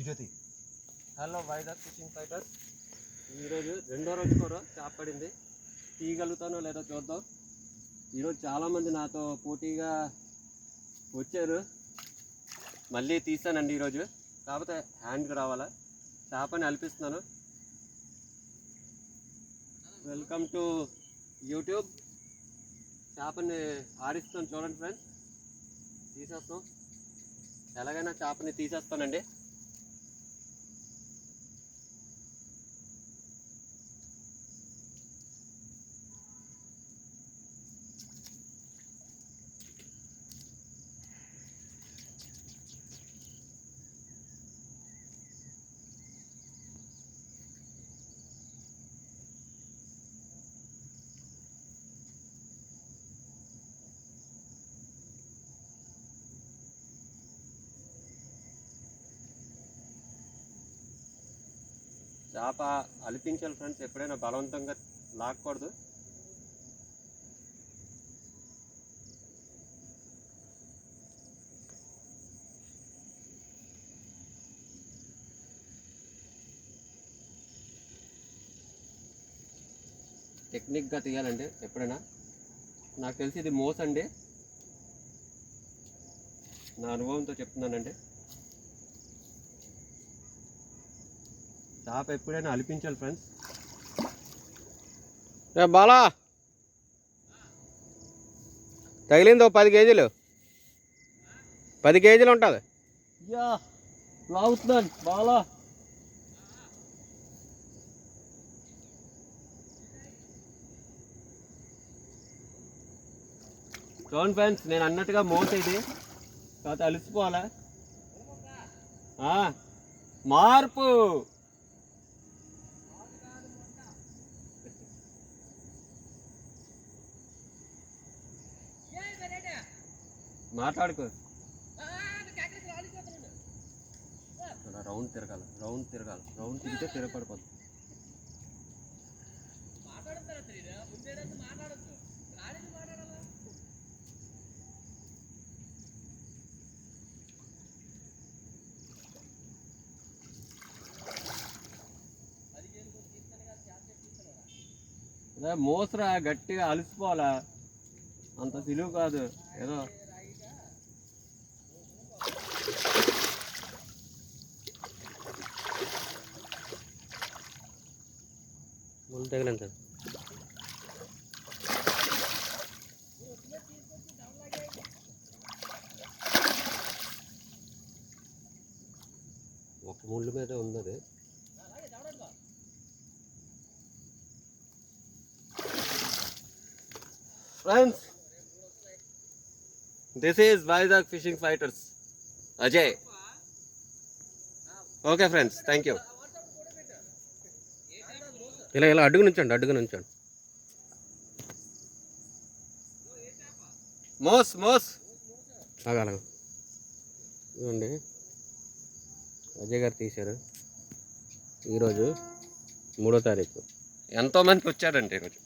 వీడియోది. Hello Vizag fishing fighters. ఈరోజు రెండో రోజు కూడా చేప పడింది. తీయగలుగుతానో లేదో చూద్దాం. ఈరోజు చాలామంది నాతో పోటీగా వచ్చారు. మళ్ళీ తీసానండి ఈరోజు. కాకపోతే హ్యాండ్కి రావాలా. చేపని అల్పిస్తున్నాను. Welcome to YouTube. చేపని ఆడిస్తాను చూడండి ఫ్రెండ్స్. తీసేస్తాం. ఎలాగైనా చేపని తీసేస్తానండి. చేప అలిపించాలి ఫ్రెండ్స్. ఎప్పుడైనా బలవంతంగా లాక్కూడదు. టెక్నిక్గా తీయాలండి ఎప్పుడైనా. నాకు తెలిసి ఇది మోసండి, నా అనుభవంతో చెప్తున్నానండి. చేప ఎప్పుడైనా అలిపించాలి ఫ్రెండ్స్. బాలా తగిలింది 10 కేజీలు, 10 కేజీలు ఉంటుంది. యా లాగుతున్నాను బాలా. చూడండి ఫ్రెండ్స్, నేను అన్నట్టుగా మోసేది కాకపోతే అలిసిపోవాలా. మార్పు మాట్లాడుకో. రౌండ్ తిరగాలి, రౌండ్ తిరగాలి. రౌండ్ తిరిగితే తిరగపడిపోతుంది. అదే మోసరా, గట్టిగా అలసిపోవాలా. అంత సిలువు కాదు ఏదో. ముందు తగిలింది సార్. ఒక ముళ్ళు మీద ఉన్నది. Friends, this is Vizag fishing fighters Ajay. Okay friends, thank you. ఇలా ఇలా అడుగు నుంచండి, అడుగు నుంచండి. మోస్ మోస్ అలాగ ఇవ్వండి. అజయ్ గారు తీశారు. ఈరోజు 3వ తారీఖు. ఎంతోమందికి వచ్చారండి ఈరోజు.